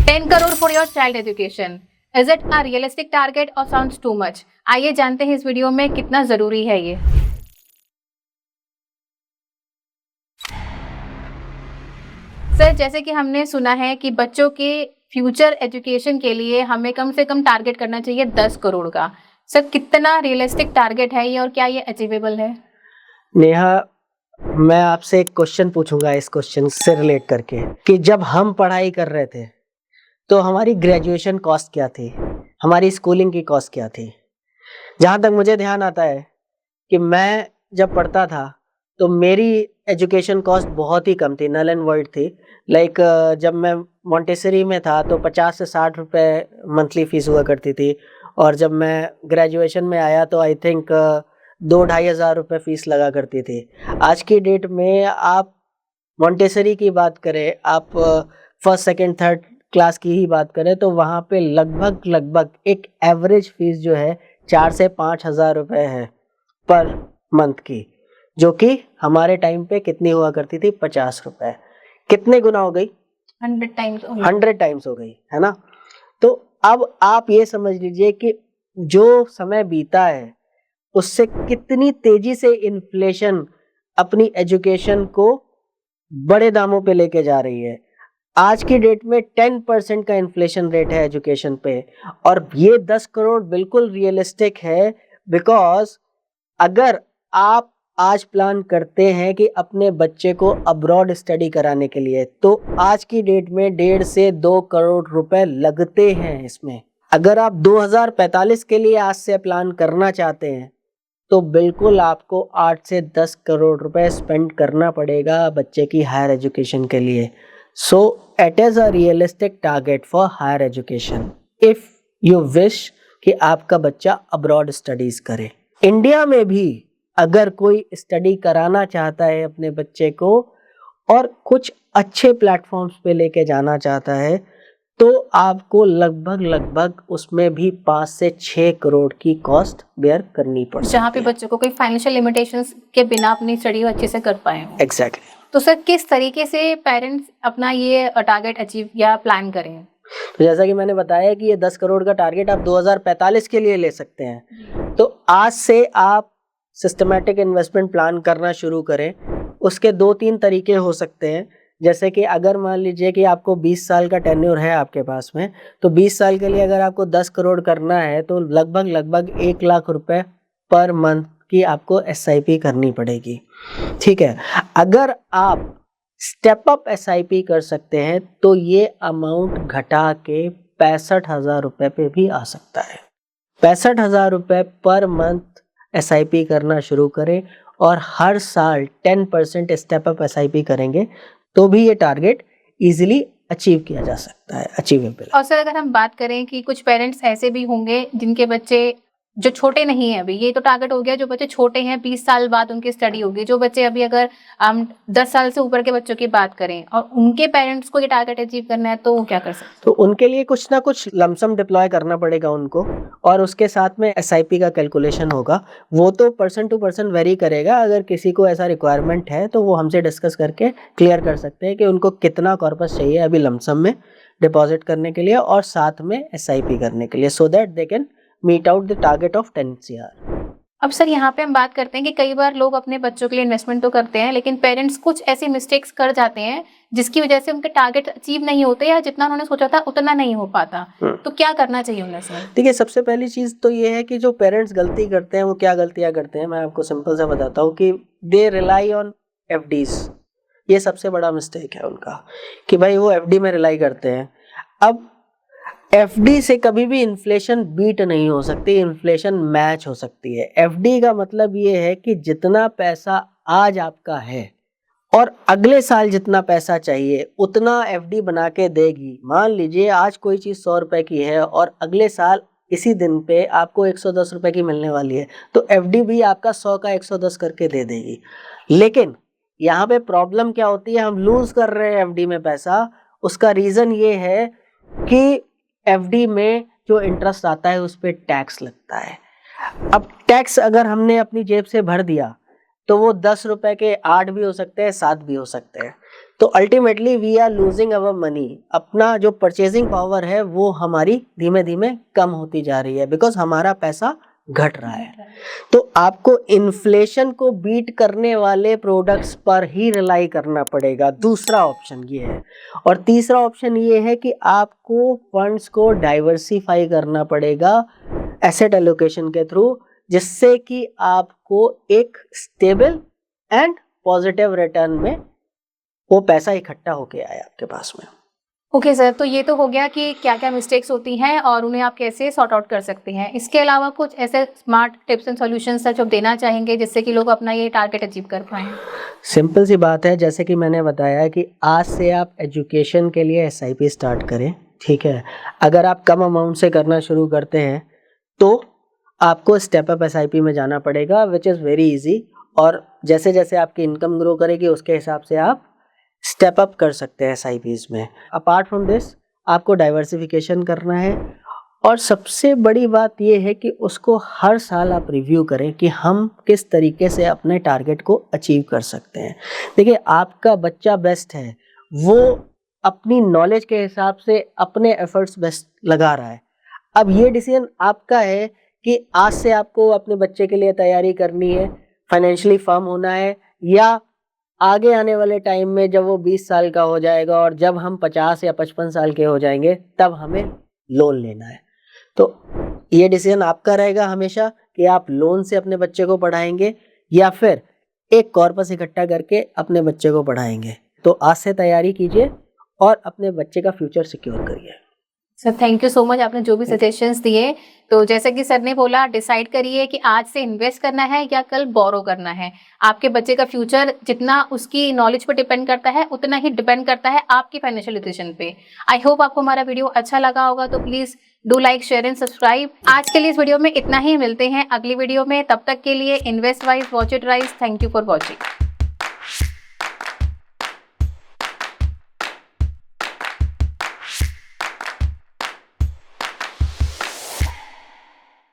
10 crore for your child education, is it a realistic target और sounds too much? आइए जानते हैं इस वीडियो में कितना जरूरी है ये। सर, जैसे कि हमने सुना है कि बच्चों के फ्यूचर एजुकेशन के लिए हमें कम से कम टारगेट करना चाहिए 10 करोड़ का। सर, कितना रियलिस्टिक टारगेट है ये और क्या ये अचीवेबल है? नेहा, मैं आपसे एक क्वेश्चन पूछूंगा इस क्वेश्चन से रिलेट करके कि जब हम पढ़ाई कर रहे थे तो हमारी ग्रेजुएशन कॉस्ट क्या थी, हमारी स्कूलिंग की कॉस्ट क्या थी। जहाँ तक मुझे ध्यान आता है कि मैं जब पढ़ता था तो मेरी एजुकेशन कॉस्ट बहुत ही कम थी, नल एंड वर्ड थी। लाइक जब मैं मॉन्टेसरी में था तो 50 से 60 रुपए मंथली फीस हुआ करती थी, और जब मैं ग्रेजुएशन में आया तो आई थिंक 2-2.5 हज़ार रुपये फीस लगा करती थी। आज की डेट में आप मॉन्टेसरी की बात करें, आप फर्स्ट सेकंड थर्ड क्लास की ही बात करें तो वहाँ पे लगभग एक एवरेज फीस जो है 4 से 5 हज़ार रुपये है पर मंथ की, जो कि हमारे टाइम पे कितनी हुआ करती थी, 50 रुपए। कितने गुना हो गई? 100 टाइम्स। 100 टाइम्स हो गई, है ना। तो अब आप ये समझ लीजिए कि जो समय बीता है उससे कितनी तेजी से इन्फ्लेशन अपनी एजुकेशन को बड़े दामों पे लेके जा रही है। आज की डेट में 10% का इन्फ्लेशन रेट है एजुकेशन पे, और ये 10 करोड़ बिल्कुल रियलिस्टिक है। बिकॉज अगर आप आज प्लान करते हैं कि अपने बच्चे को अब्रॉड स्टडी कराने के लिए, तो आज की डेट में 1.5 से 2 करोड़ रुपए लगते हैं इसमें। अगर आप 2045 के लिए आज से प्लान करना चाहते हैं तो बिल्कुल आपको 8 से 10 करोड़ रुपए स्पेंड करना पड़ेगा बच्चे की हायर एजुकेशन के लिए। So it is a realistic target for higher education if you wish कि आपका बच्चा अब्रॉड स्टडीज़ करे। इंडिया में भी अगर कोई स्टडी कराना चाहता है अपने बच्चे को और कुछ अच्छे प्लेटफॉर्म्स पे लेके जाना चाहता है तो आपको लगभग उसमें भी 5 से 6 करोड़ की कॉस्ट बेयर करनी पड़ सकती है, जहाँ पे बच्चों को कोई फाइनेंशियल लिमिटेशंस के बिना अपनी स्टडी को अच्छे से कर पाए। एग्जैक्टली। तो सर, किस तरीके से पेरेंट्स अपना ये टारगेट अचीव या प्लान करें? तो जैसा कि मैंने बताया कि ये 10 करोड़ का टारगेट आप 2045 के लिए ले सकते हैं। तो आज से आप सिस्टमैटिक इन्वेस्टमेंट प्लान करना शुरू करें। उसके 2-3 तरीके हो सकते हैं। जैसे कि अगर मान लीजिए कि आपको 20 साल का टेन्योर है आपके पास में, तो 20 साल के लिए अगर आपको 10 करोड़ करना है तो लगभग 1 लाख रुपए पर मंथ की आपको SIP करनी पड़ेगी। ठीक है। अगर आप स्टेप अप SIP कर सकते हैं तो ये अमाउंट घटा के 65,000 रुपए पे भी आ सकता है। 65,000 रुपए पर मंथ SIP करना शुरू करें और हर साल 10% स्टेप अप SIP करेंगे तो भी ये टारगेट इजीली अचीव किया जा सकता है, अचीवेबल। और सर, अगर हम बात करें कि कुछ पेरेंट्स ऐसे भी होंगे जिनके बच्चे जो छोटे नहीं हैं, अभी ये तो टारगेट हो गया, जो बच्चे छोटे हैं 20 साल बाद उनकी स्टडी होगी। जो बच्चे अभी अगर हम 10 साल से ऊपर के बच्चों की बात करें और उनके पेरेंट्स को ये टारगेट अचीव करना है तो वो क्या कर सकते हैं? तो उनके लिए कुछ ना कुछ लमसम डिप्लॉय करना पड़ेगा उनको, और उसके साथ में SIP का कैलकुलेशन होगा। वो तो पर्सन टू पर्सन वेरी करेगा। अगर किसी को ऐसा रिक्वायरमेंट है तो वो हमसे डिस्कस करके क्लियर कर सकते हैं कि उनको कितना कॉर्पस चाहिए अभी लमसम में डिपॉजिट करने के लिए और साथ में SIP करने के लिए, so that they can meet out the target of 10 CR। अब सर, यहाँ पे हम बात करते हैं कि कई बार लोग अपने बच्चों के लिए इन्वेस्टमेंट तो करते हैं, लेकिन पेरेंट्स कुछ ऐसी मिस्टेक्स कर जाते हैं जिसकी वजह से उनके टारगेट अचीव नहीं होते या जितना उन्होंने सोचा था उतना नहीं हो पाता। तो क्या करना चाहिए उन्हें सर? देखिए, सबसे पहली चीज़ तो ये है कि जो पेरेंट्स गलती करते हैं वो क्या गलतियाँ करते हैं, मैं आपको सिंपल सा बताता हूँ कि दे रिलाई ऑन FDs। ये सबसे बड़ा मिस्टेक है उनका कि भाई वो FD में रिलाई करते हैं। अब FD से कभी भी इन्फ्लेशन बीट नहीं हो सकती, इन्फ्लेशन मैच हो सकती है। FD का मतलब ये है कि जितना पैसा आज आपका है और अगले साल जितना पैसा चाहिए उतना FD बना के देगी। मान लीजिए आज कोई चीज़ 100 रुपए की है और अगले साल इसी दिन पे आपको 110 रुपए की मिलने वाली है, तो FD भी आपका 100 का 110 करके दे देगी। लेकिन यहाँ पे प्रॉब्लम क्या होती है, हम लूज कर रहे हैं FD में पैसा। उसका रीज़न ये है कि FD में जो इंटरेस्ट आता है उस पर टैक्स लगता है। अब टैक्स अगर हमने अपनी जेब से भर दिया तो वो 10 रुपए के 8 भी हो सकते हैं, 7 भी हो सकते हैं। तो ultimately we are losing our money, अपना जो परचेजिंग पावर है वो हमारी धीमे धीमे कम होती जा रही है, बिकॉज हमारा पैसा घट रहा है। तो आपको इन्फ्लेशन को बीट करने वाले प्रोडक्ट्स पर ही रिलाई करना पड़ेगा, दूसरा ऑप्शन ये है। और तीसरा ऑप्शन ये है कि आपको फंड्स को डाइवर्सिफाई करना पड़ेगा एसेट एलोकेशन के थ्रू, जिससे कि आपको एक स्टेबल एंड पॉजिटिव रिटर्न में वो पैसा इकट्ठा होके आए आपके पास में। ओके सर, तो ये तो हो गया कि क्या क्या मिस्टेक्स होती हैं और उन्हें आप कैसे सॉर्ट आउट कर सकते हैं। इसके अलावा कुछ ऐसे smart tips and solutions sir जो आप देना चाहेंगे जिससे कि लोग अपना ये टारगेट अचीव कर पाएँ? सिंपल सी बात है, जैसे कि मैंने बताया कि आज से आप एजुकेशन के लिए एसआईपी स्टार्ट करें, ठीक है। अगर आप कम अमाउंट से करना शुरू करते हैं तो आपको स्टेप अप एसआईपी में जाना पड़ेगा, विच इज़ वेरी इजी। और जैसे जैसे आपकी इनकम ग्रो करेगी उसके हिसाब से आप स्टेप अप कर सकते हैं एसआईपीज में। अपार्ट फ्रॉम दिस आपको डाइवर्सिफिकेशन करना है, और सबसे बड़ी बात यह है कि उसको हर साल आप रिव्यू करें कि हम किस तरीके से अपने टारगेट को अचीव कर सकते हैं। देखिए, आपका बच्चा बेस्ट है, वो अपनी नॉलेज के हिसाब से अपने एफर्ट्स बेस्ट लगा रहा है। अब ये डिसीजन आपका है कि आज से आपको अपने बच्चे के लिए तैयारी करनी है, फाइनेंशियली फर्म होना है, या आगे आने वाले टाइम में जब वो 20 साल का हो जाएगा और जब हम 50 या 55 साल के हो जाएंगे तब हमें लोन लेना है। तो ये डिसीजन आपका रहेगा हमेशा कि आप लोन से अपने बच्चे को पढ़ाएंगे या फिर एक कॉर्पस इकट्ठा करके अपने बच्चे को पढ़ाएंगे। तो आज से तैयारी कीजिए और अपने बच्चे का फ्यूचर सिक्योर करिए। Sir thank you so much, आपने जो भी सजेशंस दिए। तो जैसे कि सर ने बोला, डिसाइड करिए कि आज से इन्वेस्ट करना है या कल बोरो करना है। आपके बच्चे का फ्यूचर जितना उसकी नॉलेज पर डिपेंड करता है उतना ही डिपेंड करता है आपकी फाइनेंशियल डिसीजन पे। आई होप आपको हमारा वीडियो अच्छा लगा होगा, तो please do like, share and subscribe. आज के लिए इस वीडियो में इतना ही, मिलते हैं अगली वीडियो में। तब तक के लिए invest wise, watch it rise. Thank you for watching.